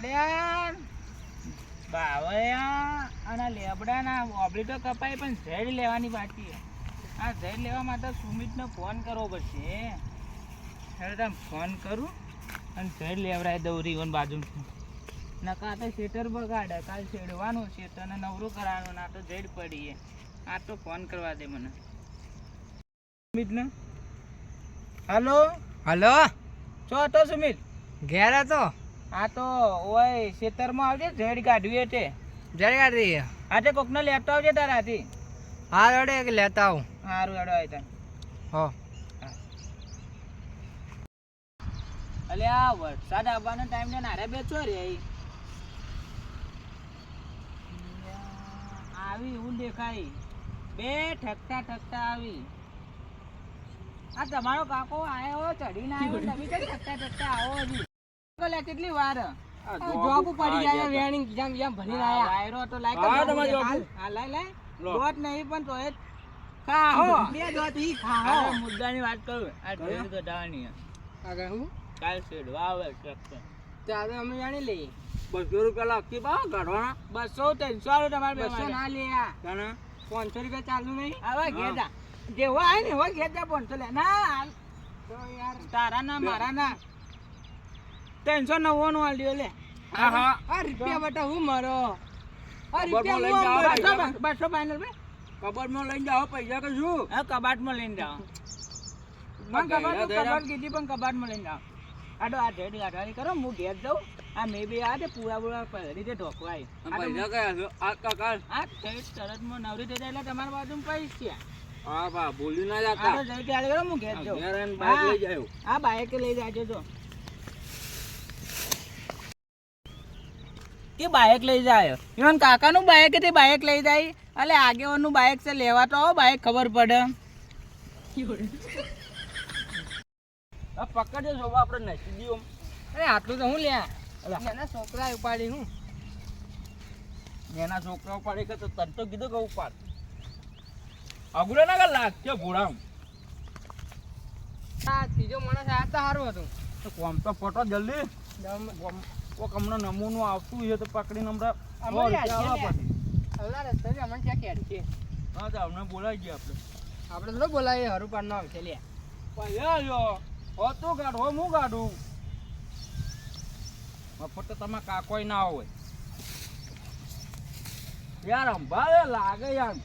યાર બાવળિયા અને લેબડાના ઓબલી તો કપાય પણ ઝેડ લેવાની બાકી આ ઝેડ લેવા માટે સુમિતને ફોન કરવો પડશે તમે ફોન કરું અને ઝેડ લેવડાવી દઉં રીવન બાજુ નકા તો શેટર બગાડે કાલ શેડવાનું શેતરને નવરું કરાવવાનું ના તો ઝેડ પડીએ આ તો ફોન કરવા દે મને સુમિતને હલો હલો છો હતો સુમિત ઘેર હતો આ તો ઓય ખેતરમાં આવજે ઝેડ કાઢવી એટલે જરી કાઢી આજે કોકનો લેતો આવજે તારાથી હા રોડે એક લેતા આવું સારું હેડો આવી હો અલે આ વરસાદ આવવાનો ટાઈમ ને નારે બેચો રે આવી એવું દેખાય બે ઠકતા ઠકતા આવી આ તમારો કાકો આયો ચડીને આવ્યો તમે કઈ ઠકતા ઠકતા આવો હજી લે કેટલી વાર જોબ પડી જાય વેણી જેમ જેમ ભણી આયા વાયરો તો લાય હા તમારી જોબ હા લાય દોત નહીં પણ તો એ ખાહો બે દોત ઈ ખાહો મુદ્દાની વાત કરું આ ઢેર તો ડાવાની આગળ હું કાલ સેડવા આવે ટ્રેક્ટર ત્યારે અમે જાણી લઈએ 200 રૂપિયા લાગતી બા કાઢવાના 200 300 વાળું તમારે 200 ના લે કાના 500 રૂપિયા ચાલુ નહીં આવા ઘેડા જેવો આય ને હોય ઘેડા 500 લે ના તો યાર તારા ના મારા ના 399 આલ્યો લે હા હા આ રૂપિયા બટા હું મારો આ રૂપિયા 200 ફાઇનલ બે કબાટમાં લઈને જાઓ પૈસા કે શું હા કબાટમાં લઈને જાઓ કબાટ કીધી પણ કબાટમાં લઈને જાઓ આડો આ ઢેડ ગાઢવાની કરો હું ઘેર જાઉં આ મે બી આ તે પૂરા રીતે ઢોકવાય પૈસા કયા છે આ કાકા આ તરતમાં નવરી થઈ જાય એટલે તમારા બાજુ પૈસા હા બા બોલી ના જાતા આ જઈ ચાલે કરો હું ઘેર જાઉં ઘેર બાઈક લઈ જાયો આ બાઈક લઈ જાજો જો કે બાઈક લઈ જાય ઈવન કાકાનું બાઈક તે બાઈક લઈ જાય અલે આગેવાનનું બાઈક છે લેવા તો આવો બાઈક ખબર પડે આ પકડજો જો આપણે નસીબી અરે આટલું તો હું લ્યા એના છોકરા ઉપાડી હું એના છોકરા ઉપાડે કે તો તન તો કીધું કે ઉપાડ અગુરે ના કે લાગ કે ભોળામ આ ત્રીજો માણસ આ તો સારું હતું તો કોમ તો ફોટો જલ્દી કોક હમણાં નમૂનું આવતું છે તો પકડીને હમણાં હમણાં રસ્તે અમને ક્યાં કેડ છે હા તો હમણાં બોલાવી ગયા આપણે થોડો બોલાવીએ હરું પાડ ના આવશે લ્યા પૈસા લ્યો હો તું કાઢ હો હું કાઢું મફત તમે કાકોય ના હોય યાર અંભારે લાગે યાર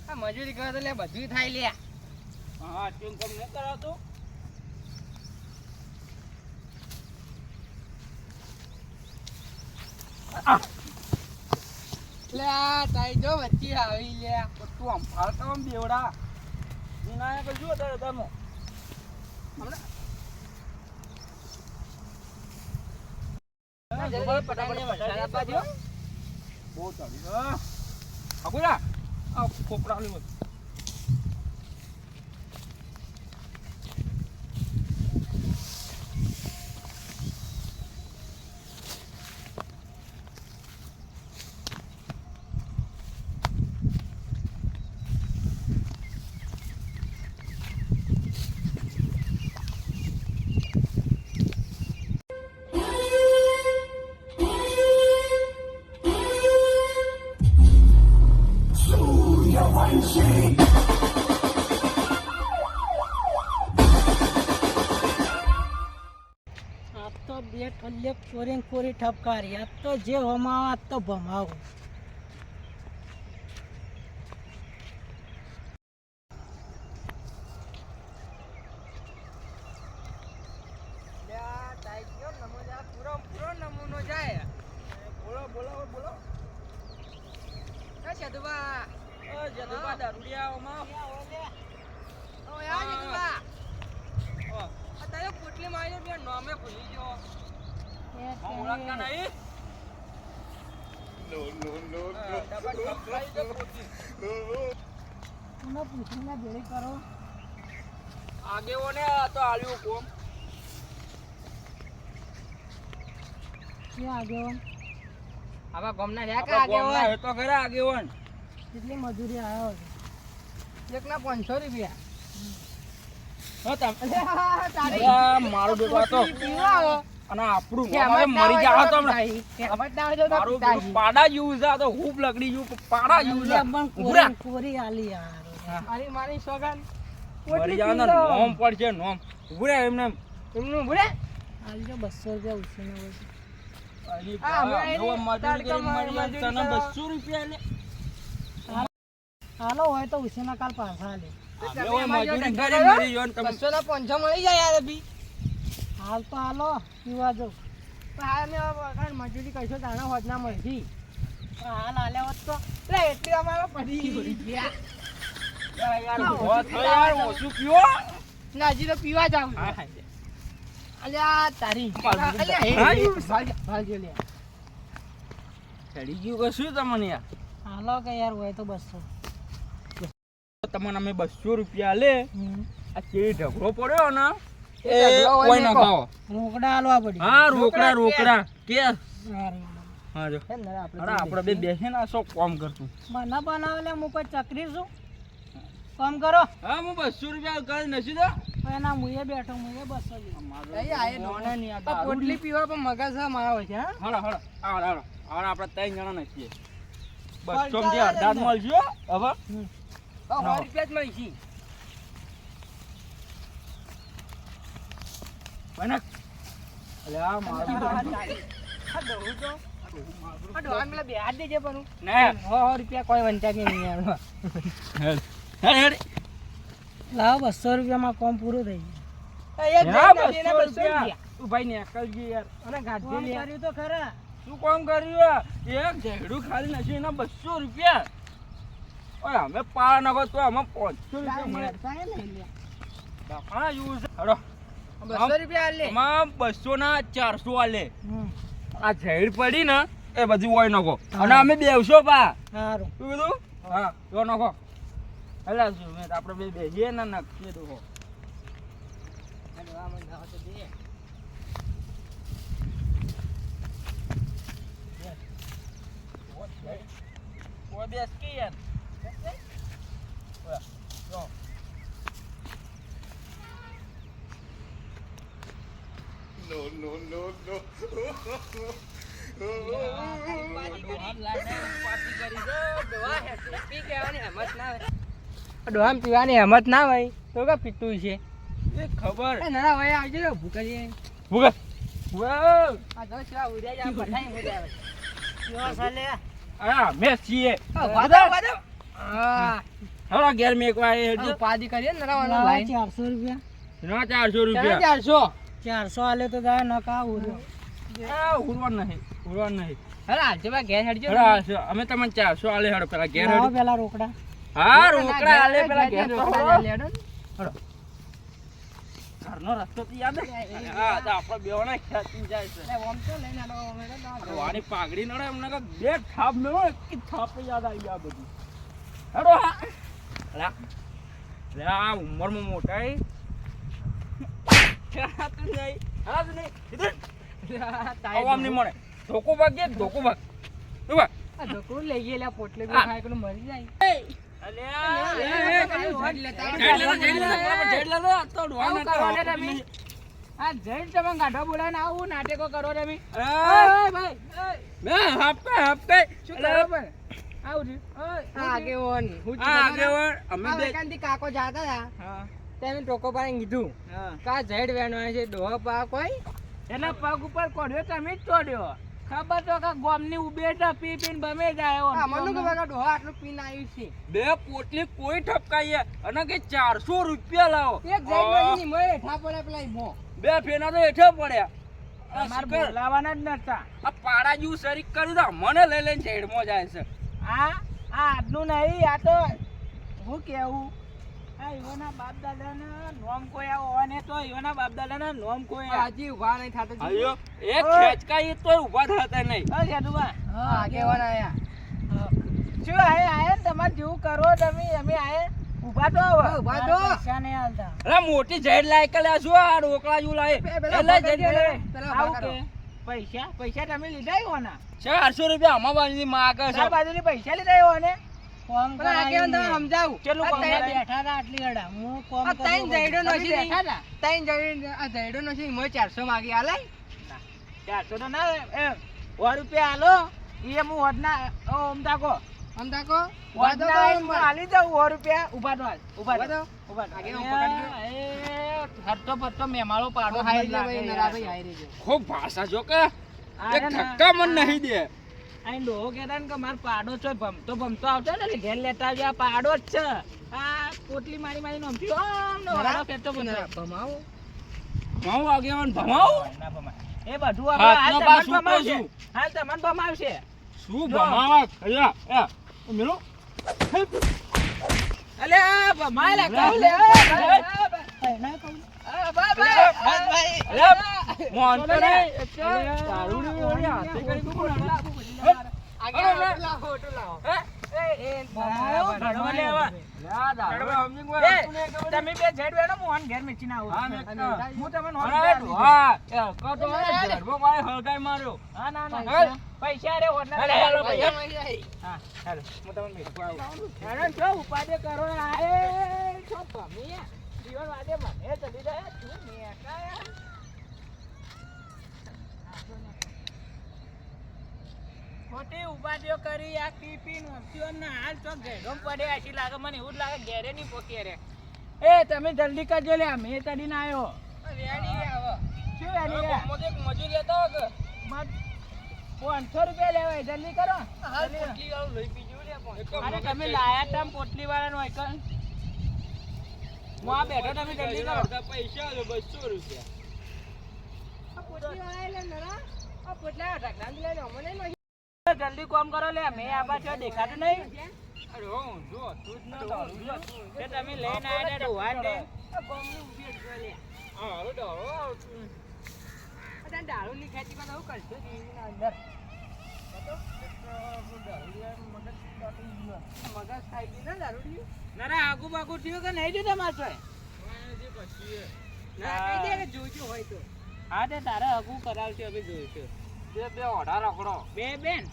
આ મજૂરી કરે તો લે બધું થાય લ્યા હા ટીમ કમ નહીં કરાવતું લે આ તાઈ જો વચ્ચે આવી લ્યા તું આમ ફાળતા આમ બેવડા વિનાયક જો તારે તમે હમણાં બહુ ચાલી અગુરા આ ખોપડા લેવું બે ઠલ્લે કોરી કોરી ઠપકારી આ તો જે હમાવા તો ભમાવું પૂરો નમૂનો જાય બોલો બોલો બોલો જદુબા જદુબા દારૂડિયાઓમાં તારે પોટલી મારી બે નોમે ભૂલી ગયો ઓળખતા નહીં પૂછીને ભેળી કરો આગેઓને તો આલ્યું કોમ ક્યાં આગેવાન આવા ગામના છે કે આગેવાન એ તો ઘરે આગેવાન કેટલી મજૂરી આવ્યો છે એકના 500 રૂપિયા હો તમે તારી અલ્યા, મારો બેટો આ તો પીવા અને આપણું નામ હવે મરી જાવ તો હમણાં. હેમત ના હોય તો મારું પિતા પેલું પાડા જેવું છે આ તો હૂબ લકડી જેવું પાડા જેવું છે ઊભું રહે. કોરી આલી યાર મારી મારી સોગન મરી જાવ ને નોમ પડશે નોમ ઊભું રહે એમને એમનું ભૂલે આલજો 200 રૂપિયા ઉછીને હોય અલી હા, બા, હમણાં જો એની મજૂરી કરી તડકામાં મરી જાય, તને મજૂરી 200 રૂપિયા લે હાલો હોય તો ઉછીના કાલ પાછા આલે અમે હવે મજૂરી કરી મરી જાય ને તમે 200 ના 500 મળી જાય યાર અભી હાલ તો હાલો પીવા જો પણ હાલ અમે વખાણ મજૂરી કરશો તાણા હોત ના મળતી હાલ આલ્યા હોત તો એટલે એટલી અમારા પડી ગયા યાર ઉભો થયો યાર ઓછું પીવો ના હજી તો પીવા જાવ હા, હા. અલ્યા તારી પાછું અલ્યા હે હા, ભાગ્યો લે ચડી ગયું કે શું તમને યાર હાલો કે યાર હોય તો 200 તમને અમે 200 રૂપિયા લે આ ચેડી ઢગલો પડ્યો ને એ ઢગલો હોય કોઈ ને ના કહો. ખાઓ રોકડા હાલવા પડી હા રોકડા રોકડા કે હા, હા જો હે ને આપણે અરે આપણે બે બેસીને આ શું કામ કરતું મને બનાવેલે હું કોઈ ચકરી છું કામ કરો હા હું 200 રૂપિયા કરી નથી દો તો એના મુએ બેઠો મુએ 200 લીધો પોટલી પીવા પણ મગજ છે મારા હોય છે હા હળો હળો આવો આવો આવો આપણે 3 જણા નથી 200 ચાલે થી અડધા ને. મળજો હવે 100 રૂપિયા જ મળી છે બનક અલે આ મારું ડોહાન પેલા બેહાડ દેજે પણ ને 100 રૂપિયા કોઈ વંચાકે નહીં યાર હેડ હેડ હેડ લાવો 200 રૂપિયામાં કામ પૂરું થઈ એ હા, જઈને દેને 200 200 રૂપિયા. રૂપિયા તું ભાઈ ને અકલ ગઈ યાર અને ગાંઠી ગયું લે કર્યું તો ખરા શું કામ કર્યું એક ઝેડું ખાલી નથી એના 200 રૂપિયા ઓય અમે પાર નાખો તો અમે 500 રૂપિયા મળે બાપા યુઝ હડો 200 રૂપિયા લે આમાં 200 ના 400 આલે હમ આ ઝેડ પડી ને એ બધી ઓય નાખો અને અમે બેવશો પા સારું શું કીધું હા જો નાખો હલા શું મેં આપણે બે બેસીએ ને નાખીએ તો કોઈ બેસ કે યાર ઓય, જો. ડોહાન પીવાની હેમત ના હોય તો કા પીતું છે એ ખબર એ ના ભાઈ આવજો ને ભૂખ કરીએ ભૂગા વાહ આ જો ચા ઉડ્યા જા બધાય ઉડ્યા આવે કેવા ચાલે આ મેં છીએ વાદો વાદો હા હળો ઘેર મેં એક વાર હેડજો પાદી કરીએ ને નરાવાનો લાવો લાઈન 400 રૂપિયા ના 400 રૂપિયા 400 400 આલે તો જાય નકા ઉર્યો આ ઉડવાન નહીં અરે આજે બા ઘેર હેડજો હળો આ છે. અમે તમને 400 આલે હળો પેલા ઘેર લાવો હેડજો. પેલા રોકડા હા રોકડા આલે પેલા ઘેર તો રોકડા હળો. લેડો ઘરનો રસ્તો તો યાદ હે? હા તો આપણે બેવના ખેંચી જાય છે ઓમ તો લઈને આલો અમે તો વાળી પાઘડી નડે એમને કે બે થાપ મેળો એક થાપ યાદ આવી ગયા બધી હેડો હા અલા લે આ ઉંમરમાં મોટા એ તું નહીં હા તું નહીં ઇધર આવામ નહીં મળે ધોકો ભાગ કે ધોકો ભાગ તું ભાગ આ ઢોકળું લઈ ગયેલા પોટલે હા. ખાય કે મરી જાય અલ્યા લે, આવું કરો ને તમે. આ જઈને તમે ગાઢો બોલાવીને આવું નાટકો કરો તમે ઓય ભાઈ શું કરો પણ આવું આગેવાન અમે બેકાનથી કાકો જાતા હતા તેને ટોકો પાડીને કીધું કા ઝેડ વેણવાય છે ડોહા પા કોઈ એના પગ ઉપર કોડ્યો તમે જ તોડ્યો ખબર તો કે ગોમની ઉબેટા પી પીને બમે જાય આ મનુ કે બગા ડોહા આટલું પીને આવ્યું છે બે પોટલી કોઈ ઠપકાઈએ અને કે 400 રૂપિયા લાવો એક ઝેડ માંથી મોય હેઠા પડે પેલા ઈ મો બે ફેના તો હેઠે પડ્યા આ અમારે શિખર, બોલાવાના જ નતા આ પાડા જેવું શરીક કર્યું તો મને લઈ લઈને ઝેડમાં જાય છે આ આટલું નહીં આ તો હું કેવું આ ઈવોના બાપ દાદાના નોમ કોઈ આવો હોય ને તો ઈવોના બાપ દાદાના નોમ કોઈ આ હજી ઉભા નહીં થાતો આયો એક ખેંચકાઈ તોય ઊભા થતા નહીં જાદુબા આગેવાન આયા શું આયા ને તમારે જેવું કરો તમે અમે આયા ઊભા તો આવો ઉભા તો પૈસા નહીં આલતા અરે મોટી ઝેડ લાય કે લ્યા શું આ રોકડા જેવું લાય પેલા એટલે ભગત ઝેડ જોડે. લાય. પેલા આવું ઉભા કે કરો. પૈસા તમે લીધા હોના 400 રૂપિયા આમાં બાજુની માગે છે ચાર બાજુની પૈસા લીધા હોય ને કોમ પણ આગેવાન તમે સમજાવું કેટલું આ કામ ત્રણ કરાય? બેઠા હતા આટલી ઘડા હું કોમ આ ત્રણ જઈડો તમે નથી બેઠા હતા? ત્રણ જઈડો આ જઈડો નથી મોય 400 માગી આલે 400 તો ના એ 100 રૂપિયા આલો એ હું હોદના ઓમ તાકો આમ તાકો હોદના હું આલી દઉં 100 રૂપિયા ઉભા તો હાલ ઉભા ઉભા તો તો. ઉભા તો. આગે હું પકડજો. એ ફરતો ફરતો મેમાળો પાડો હાઈ જ રે લાગે ભાઈ યાર. નરા ભાઈ હાઈ રે જો ખૂબ ભાષા જો કે આ એક રે ના, ધક્કા મન નહીં દે આ ડોહો કહેતા ને કે માર પાડો છો ભમતો આવતો ને એટલે ઘેર લેતા આવજો આ પાડો જ છે આ પોટલી મારી મારી નોમથી આમ ને વાળો ફેરતો ફરતો. નરા ભમાવો હું આગેવાન ભમાવું ના ભમાય. એ બધું હાથનો આપણે પાસ હાલ તમને ઉપર ભમાવશે. છું. હાલ તમને ભમાવશે. શું ભમાવા કયા મેલો અલે આ ભમાય લે કહું લે મોન તો નહીં દારૂડી ઓળી હાથે કરી દઉં ને આગળ લાવો ઓટો લાવો ભમાયો ઘડવા લે હવે. લા દારૂ સમજી ગયો એ, તું ને ખબર તમે બે જેડ વેણો હું આને ઘેર મેચીને આવું. હા મેં હું તમને અરે હોલ ઘેર હા એ કતો ધર્મો મારે હળગાઈ માર્યો હા ના ના હાલ. પૈસા રે હોના હાલે, હાલો, ભાઈ. હા હાલો હું તમને મેચું આવું. હેડો છો ઉપાડે કરો આએ છો ભમી જીવન વાદે મને ચડી જાય તું મેકાયા ખોટી ઉપાડીઓ કરી આ પીપી નોમતીઓ ના હાલ તો ઘેડો પડે આછી લાગે મને એવું જ લાગે ઘેરે નહીં પોકે રે એ તમે જલ્દી કરજો લે મેં તડીને આવ્યો રેડી આવો શું વેલી રે મજૂર લેતા હો કે 500 રૂપિયા લેવાય જલ્દી કરો હાલ પોટલી વાળું લઈ પીજો લે પણ અરે તમે લાયા તમ પોટલી વાળાનો આઈકન હું આ બેઠો તમે જલ્દી કરો પૈસા 200 રૂપિયા આ પોટલી વાળા લે નરા આ પોટલા ઢાકણા લે લે અમને નહીં જલ્દી કામ કરો લે મેં આ બાજુ દેખાતું નહીં અરે હું જો તું જ ન દારૂ જો એ તમે લઈને આયા તો વાત દે આ બોમની ઉભી જ લે હા હવે દારૂ આવતું આ દારૂ ની ખેતી માં હું કરશો જીવીના અંદર મગજ ખાઈ ગઈ ને દારૂ ના આગુ બાગુ થયું કે નહીં થયું તમારે ના કહી દે કે જોજો હોય તો હા તે તારે આગુ કરાવશે હવે જોઈશું બે ઓઢા રખડો બે બેન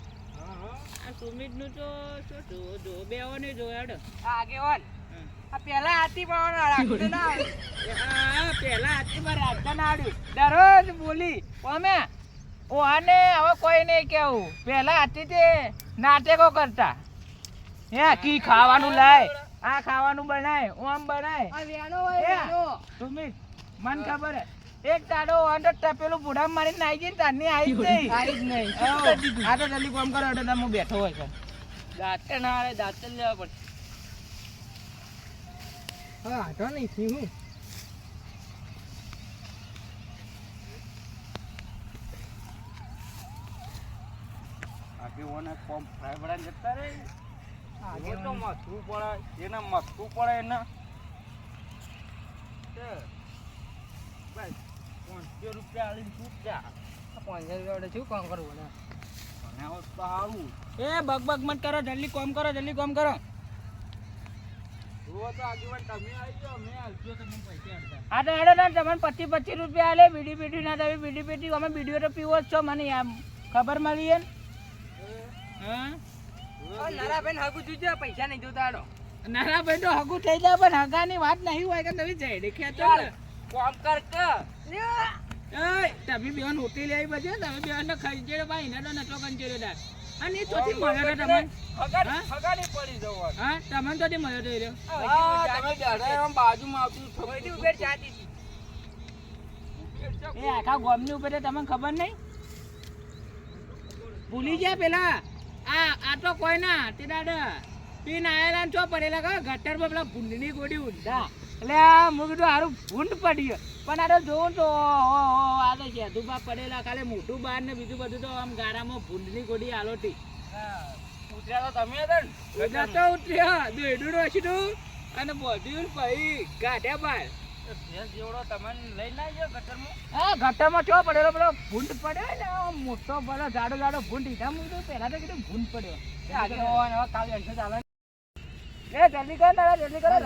આ સુમિત નું તો શું જો બેઓ ને જોયાડો આગેવાન આ પેલા હાથી પણ રાખતો ના હા પેલા હાથી પર રાખતા ના આવ્યું દરરોજ બોલી અમે ઓહાને હવે કોઈ નહીં કેવું પેલા હાથી તે નાટકો કરતા હે કી ખાવાનું લાય આ ખાવાનું બનાય ઓમ બનાય આ વેણો હોય એ. વેણો સુમિત મન ખબર હે એક તાડો અંદર ટપેલું બુઢા મારીને નાઈ ગઈ ને તારની આવી જ નહીં આવી જ નહીં આવો. આ તો જલ્દી કામ કરો એટલે હું બેઠો હોય છે દાંતે ના આવે દાંતે લેવા પડે હા હાટો નહીં થી હું આગેવાને કોમ ફ્રાય બળાને જતા રે આગળ તો મથું પડે એને મથું પડે એને બસ 500 રૂપિયા આલીને છૂટ જા 500 રૂપિયા વડે શું કામ કરવું ને અને હવે સારું એ બગ મત કરો જલ્દી કામ કરો જલ્દી કામ કરો જુઓ તો આગેવાન તમે આવી જાઓ મેં આવજો તમને પૈસા અડધા આ તો હેડો ને તમને 25 રૂપિયા આલે બીડી પીટી ના તમે બીડી પીટી અમે બીડીઓ તો પીવો જ છો મને આમ ખબર મળી હે ને? હા ઓ નારા બેન હગુ જોજો પૈસા નહીં જોતા આડો નાના ભાઈ તો હગું થઈ જાય પણ હગાની વાત નહીં હોય કે તમે જઈ ખેંચો ને કોમ કર કે એય તમે બેન હોટી લઈ બજે તમે બેન ને ખાઈ જેડે ભાઈ ને તો નતો કંચેરો દાર અને એ ચોથી મળ્યો તો તમને હગાડી પડી જવાનું હા તમને તો મળ્યો તો એ રહ્યો હા તમે બેઠા એમ બાજુમાં આવતું બધી ઉભેર ચાતી એ આખા ગોમની ઉપર તમને ખબર નહીં ભૂલી ગયા પેલા આ તો કોઈ ના તે દાદા પીન આયેલા છો પડેલા કા ગટર પર પેલા ભૂંડની ગોડી ઊંધા એટલે આ મું કીધું હારું ભૂંડ પડ્યો પણ આ તો જોઉં તો આ તો શેધુબા પડેલા ખાલી મોટું બાર ને બીજું બધું તો આમ ગારામાં ભૂંડની ગોડી આલોટી ઉતર્યા તો તમે હતા ને નતો ઉતર્યો દોયડું ઓછીનું અને બોધ્યું પછી ગાઢ્યા બાર ભેંસ જેવડો તમને લઈને આવજો ગટરમાં હા ગટરમાં ચો પડેલો પેલો ભૂંડ પડ્યો ને આમ મોટો પડ્યો જાડો જાડો ભૂંડ ઈધા મૂકતું પહેલા તો કીધું ભૂંડ પડ્યો આગેવાન હવે કાલે હશે ચાલે એ જલ્દી કર ના જલ્દી કરો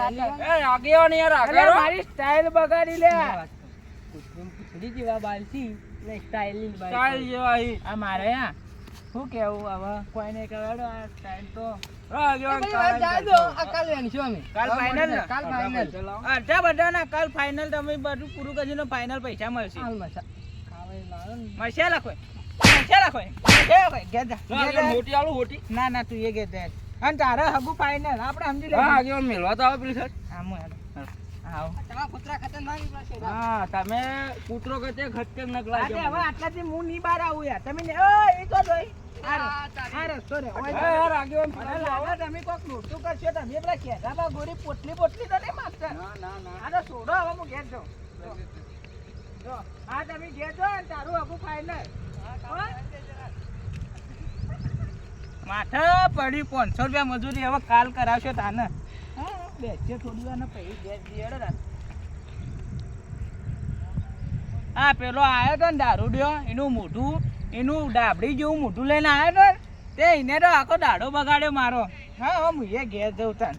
એ આગેવાન યાર અરે આગળ મારી સ્ટાઇલ બગાડી લે પૂછડી જેવા બાલથી ને સ્ટાઇલ ની સ્ટાઇલ જેવા હી આ મારે આ શું કેવું હવે કોઈને કહેવાડો આ સ્ટાઇલ તો હા, એ આગેવાન બધી વાત જાય દો, આ કાલ વેણશું અમે. કાલ final ને? કાલ final. અડધા બધાના કાલ ફાઇનલ તમે બધું પૂરું કરીને ફાઇનલ પૈસા મળશે હાલ મસા. ખાવા લાવો ને. મસાલા કોઈ મસાલા કોઈ ઘેર જા હા, આગેવાન મોટી આલું, મોટી. ના ના તું એ ઘેર જા અને તારા હગું ફાઇનલ આપણે સમજી હા, લઈએ આગેવાન મેલવા તો આવે પેલી સાઈડ. આમ હેડો. આવો તમારા કૂતરા ખતરનાક નીકળે છે. હા, તમે કૂતરો કતે ખતરનાક આજે લાગે હવે મને. આટલાથી હું નહીં બહાર આવું યાર તમે ને ઓય એ તો જોઈ આ રસ્તો રે ઓય હા, યાર, આગેવાન મને લાગે તમે કોક નોટું કરશો તમે પેલા કેદાબા ગોરી પોટલી પોટલી તો નહીં માગતા ના, ના, ના. આ તો છોડો હવે હું ઘેર જાઉં જો આ તમે ઘેર જાઓ ને તારું હગું ફાઇનલ માથે પડી 500 રૂપિયા મજૂરી હવે કાલ કરાવશો તાને હા બેસશે થોડી વાર ને પછી ઘેર જઈએ હેડો તાન. આ પેલો આવ્યો તો ને દારૂડિયો એનું મોઢું એનું ડાબડી જેવું મોઢું લઈને આવ્યો તો ને, તે એને તો આખો દાડો બગાડ્યો મારો હા હવે હું એ ઘેર જઉં તાન.